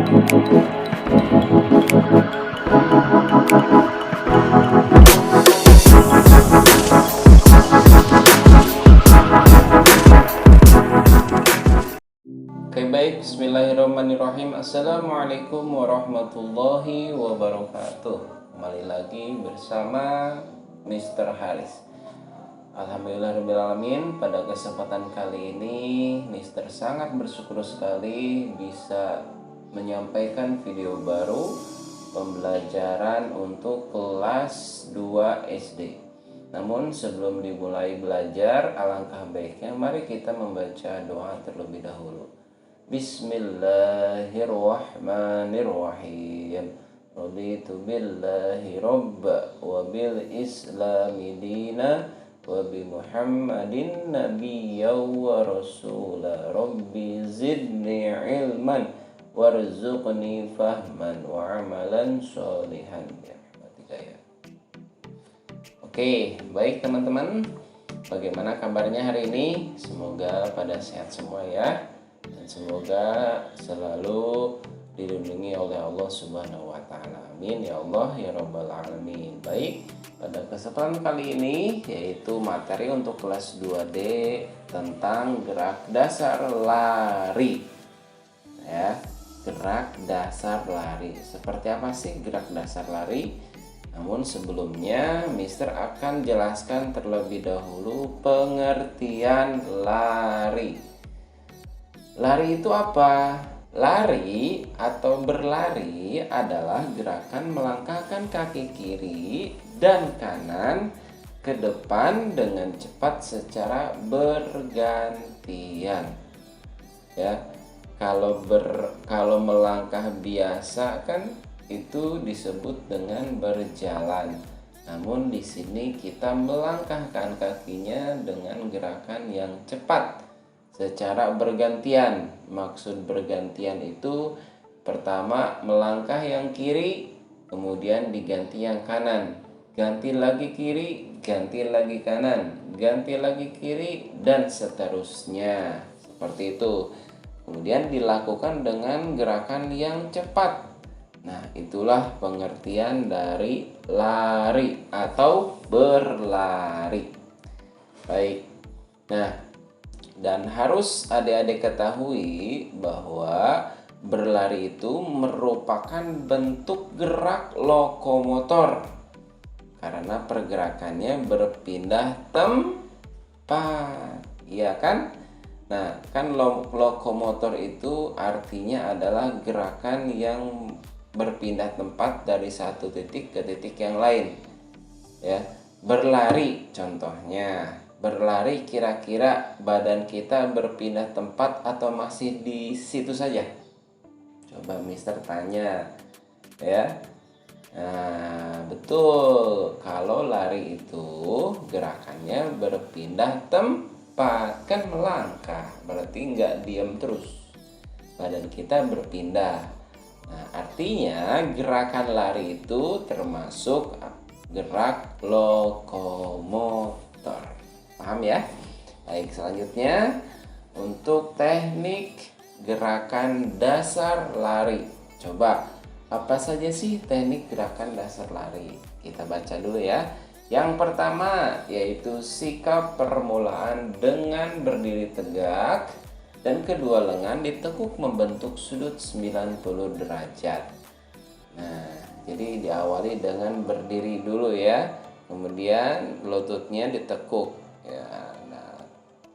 Oke, baik, bismillahirrahmanirrahim. Assalamualaikum warahmatullahi wabarakatuh. Kembali lagi bersama Mr. Haris. Alhamdulillahirrahmanirrahim. Pada kesempatan kali ini Mr. sangat bersyukur sekali bisa menyampaikan video baru pembelajaran untuk kelas 2 SD. Namun sebelum dimulai belajar, alangkah baiknya mari kita membaca doa terlebih dahulu. Bismillahirrahmanirrahim. Raditu billahi rabba wa bil islami dina wa bi Muhammadin nabiyya wa rasula. Rabbi zidni ilman warzuqni fahman wa amalan sholihan. Oke, baik teman-teman. Bagaimana kabarnya hari ini? Semoga pada sehat semua ya. Dan semoga selalu dilindungi oleh Allah Subhanahu wa taala. Amin ya Allah ya rabbal alamin. Baik, pada kesempatan kali ini yaitu materi untuk kelas 2D tentang gerak dasar lari. Ya, gerak dasar lari. Seperti apa sih gerak dasar lari? Namun sebelumnya Mister akan jelaskan terlebih dahulu pengertian lari. Lari itu apa? Lari atau berlari adalah gerakan melangkahkan kaki kiri dan kanan ke depan dengan cepat secara bergantian. Ya, kalau melangkah biasa kan itu disebut dengan berjalan. Namun di sini kita melangkahkan kakinya dengan gerakan yang cepat secara bergantian. Maksud bergantian itu pertama melangkah yang kiri, kemudian diganti yang kanan, ganti lagi kiri, ganti lagi kanan, ganti lagi kiri, dan seterusnya. Seperti itu. Kemudian dilakukan dengan gerakan yang cepat. Nah, itulah pengertian dari lari atau berlari. Baik. Nah, dan harus adik-adik ketahui bahwa berlari itu merupakan bentuk gerak lokomotor karena pergerakannya berpindah tempat, iya kan? Nah, kan lokomotor itu artinya adalah gerakan yang berpindah tempat dari satu titik ke titik yang lain. Ya, berlari contohnya. Berlari kira-kira badan kita berpindah tempat atau masih di situ saja? Coba Mister tanya ya. Nah, betul. Kalau lari itu gerakannya berpindah tempat, kan melangkah, berarti nggak diam terus. Badan kita berpindah. Nah, artinya gerakan lari itu termasuk gerak lokomotor. Paham ya? Baik, selanjutnya untuk teknik gerakan dasar lari. Coba, apa saja sih teknik gerakan dasar lari? Kita baca dulu ya. Yang pertama yaitu sikap permulaan dengan berdiri tegak dan kedua lengan ditekuk membentuk sudut 90 derajat. Nah, jadi diawali dengan berdiri dulu ya. Kemudian lututnya ditekuk. Ya, nah,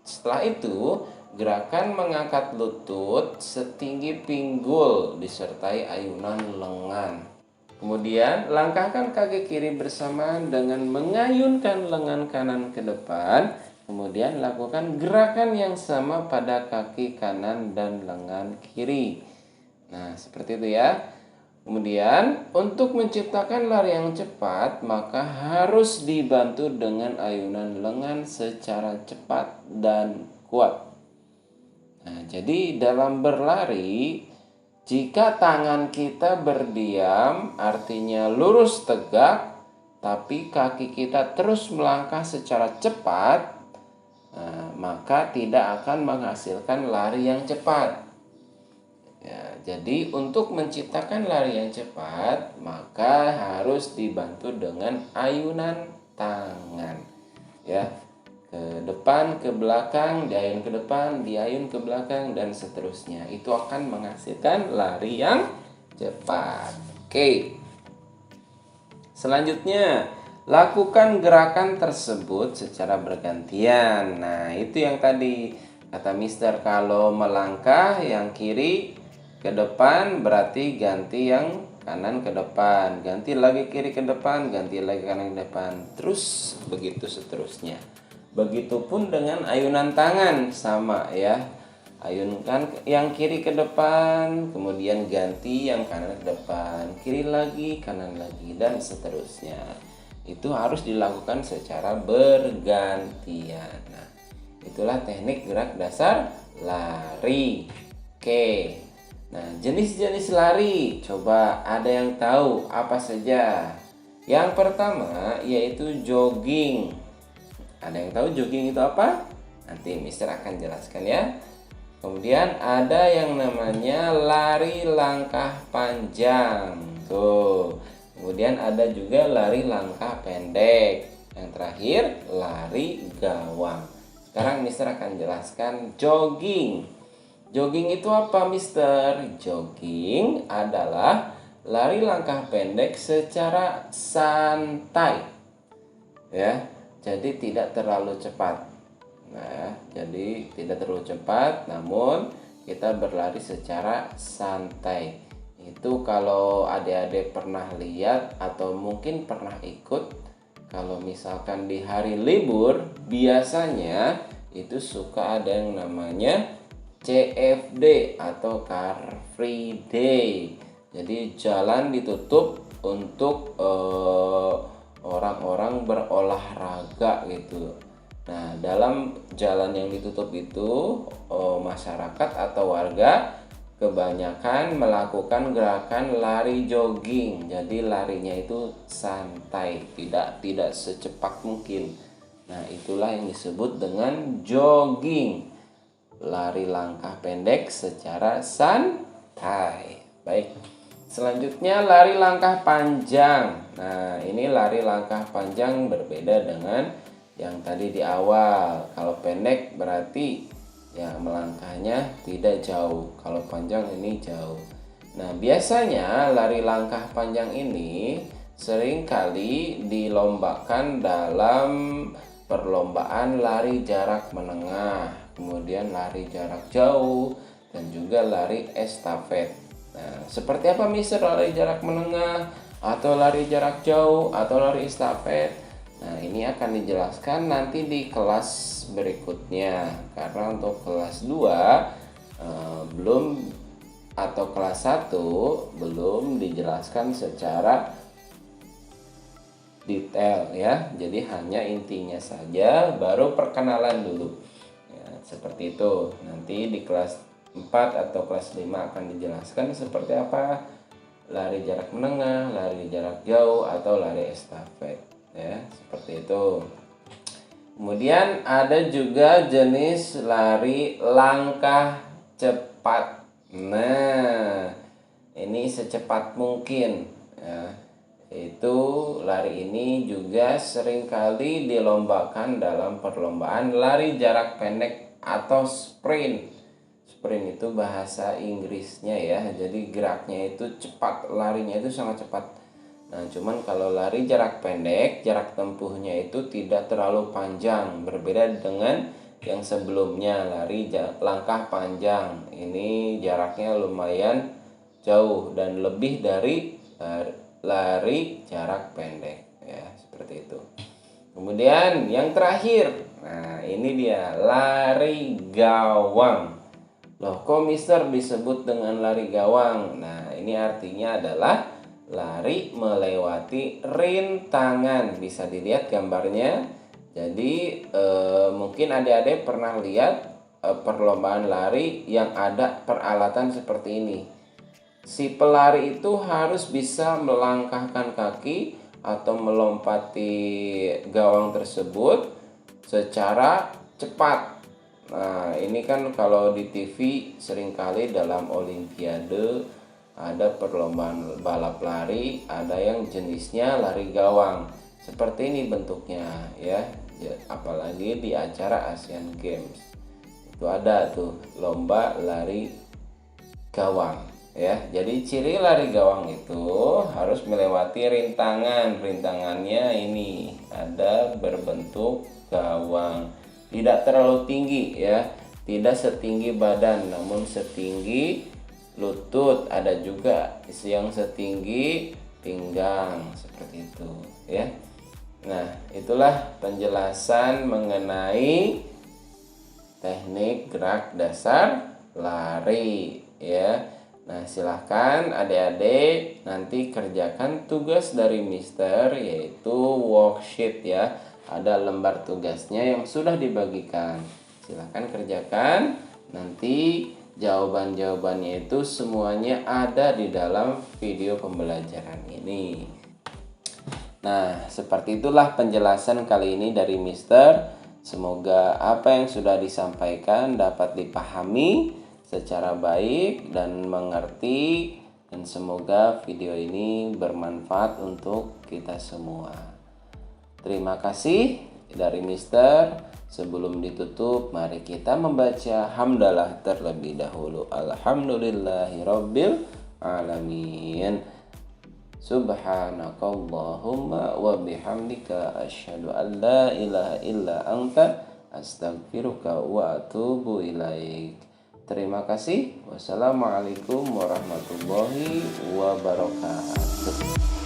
setelah itu gerakan mengangkat lutut setinggi pinggul disertai ayunan lengan. Kemudian langkahkan kaki kiri bersamaan dengan mengayunkan lengan kanan ke depan. Kemudian lakukan gerakan yang sama pada kaki kanan dan lengan kiri. Nah, seperti itu ya. Kemudian untuk menciptakan lari yang cepat maka harus dibantu dengan ayunan lengan secara cepat dan kuat. Nah, jadi dalam berlari jika tangan kita berdiam artinya lurus tegak tapi kaki kita terus melangkah secara cepat, maka tidak akan menghasilkan lari yang cepat. Ya, jadi untuk menciptakan lari yang cepat, maka harus dibantu dengan ayunan tangan. Ya, ke depan, ke belakang, diayun ke depan, diayun ke belakang, dan seterusnya. Itu akan menghasilkan lari yang cepat. Oke. Selanjutnya, lakukan gerakan tersebut secara bergantian. Nah, itu yang tadi kata Mister, kalau melangkah yang kiri ke depan berarti ganti yang kanan ke depan, ganti lagi kiri ke depan, ganti lagi kanan ke depan, terus begitu seterusnya. Begitupun dengan ayunan tangan, sama ya. Ayunkan yang kiri ke depan, kemudian ganti yang kanan ke depan, kiri lagi, kanan lagi, dan seterusnya. Itu harus dilakukan secara bergantian. Nah, itulah teknik gerak dasar lari. Oke. Nah, jenis-jenis lari, coba ada yang tahu apa saja? Yang pertama yaitu jogging. Ada yang tahu jogging itu apa? Nanti Mister akan jelaskan ya. Kemudian ada yang namanya lari langkah panjang. Tuh. Kemudian ada juga lari langkah pendek. Yang terakhir lari gawang. Sekarang Mister akan jelaskan jogging. Jogging itu apa, Mister? Jogging adalah lari langkah pendek secara santai. Ya, jadi tidak terlalu cepat. Nah, jadi tidak terlalu cepat, namun kita berlari secara santai. Itu kalau adik-adik pernah lihat atau mungkin pernah ikut, kalau misalkan di hari libur, biasanya itu suka ada yang namanya CFD atau Car Free Day. Jadi jalan ditutup untuk orang-orang berolahraga gitu. Nah, dalam jalan yang ditutup itu masyarakat atau warga kebanyakan melakukan gerakan lari jogging. Jadi larinya itu santai, tidak secepat mungkin. Nah, itulah yang disebut dengan jogging. Lari langkah pendek secara santai. Baik. Selanjutnya lari langkah panjang. Nah, ini lari langkah panjang berbeda dengan yang tadi di awal. Kalau pendek berarti ya melangkahnya tidak jauh. Kalau panjang ini jauh. Nah, biasanya lari langkah panjang ini seringkali dilombakan dalam perlombaan lari jarak menengah, kemudian lari jarak jauh, dan juga lari estafet. Nah, seperti apa Mister lari jarak menengah atau lari jarak jauh atau lari estafet? Nah, ini akan dijelaskan nanti di kelas berikutnya. Karena untuk kelas 2 belum, atau kelas 1 belum dijelaskan secara detail ya. Jadi hanya intinya saja, baru perkenalan dulu. Ya, seperti itu. Nanti di kelas 4 atau kelas 5 akan dijelaskan seperti apa lari jarak menengah, lari jarak jauh, atau lari estafet. Ya, seperti itu. Kemudian ada juga jenis lari langkah cepat. Nah, ini secepat mungkin ya. Itu lari ini juga seringkali dilombakan dalam perlombaan lari jarak pendek atau sprint. Sprint itu bahasa Inggrisnya ya. Jadi geraknya itu cepat, larinya itu sangat cepat. Nah, cuman kalau lari jarak pendek, jarak tempuhnya itu tidak terlalu panjang, berbeda dengan yang sebelumnya lari langkah panjang. Ini jaraknya lumayan jauh dan lebih dari lari jarak pendek ya, seperti itu. Kemudian yang terakhir, nah ini dia lari gawang. Loh, kok Mister disebut dengan lari gawang? Nah, ini artinya adalah lari melewati rintangan. Bisa dilihat gambarnya. Jadi mungkin adik-adik pernah lihat perlombaan lari yang ada peralatan seperti ini. Si pelari itu harus bisa melangkahkan kaki atau melompati gawang tersebut secara cepat. Nah, ini kan kalau di TV seringkali dalam olimpiade ada perlombaan balap lari, ada yang jenisnya lari gawang. Seperti ini bentuknya ya. Apalagi di acara Asian Games. Itu ada tuh lomba lari gawang ya. Jadi ciri lari gawang itu harus melewati rintangan. Rintangannya ini ada berbentuk gawang. Tidak terlalu tinggi ya, tidak setinggi badan namun setinggi lutut, ada juga yang setinggi pinggang seperti itu ya. Nah, itulah penjelasan mengenai teknik gerak dasar lari ya. Nah, silahkan adik-adik nanti kerjakan tugas dari Mister, yaitu worksheet ya. Ada lembar tugasnya yang sudah dibagikan. Silahkan kerjakan. Nanti jawaban-jawabannya itu semuanya ada di dalam video pembelajaran ini. Nah, seperti itulah penjelasan kali ini dari Mister. Semoga apa yang sudah disampaikan dapat dipahami secara baik dan mengerti, dan semoga video ini bermanfaat untuk kita semua. Terima kasih dari Mister. Sebelum ditutup, mari kita membaca hamdalah terlebih dahulu. Alhamdulillahirabbil alamin. Subhanakallahumma wa bihamdika asyhadu an la ilaha illa anta astaghfiruka wa atubu ilaik. Terima kasih. Wassalamualaikum warahmatullahi wabarakatuh.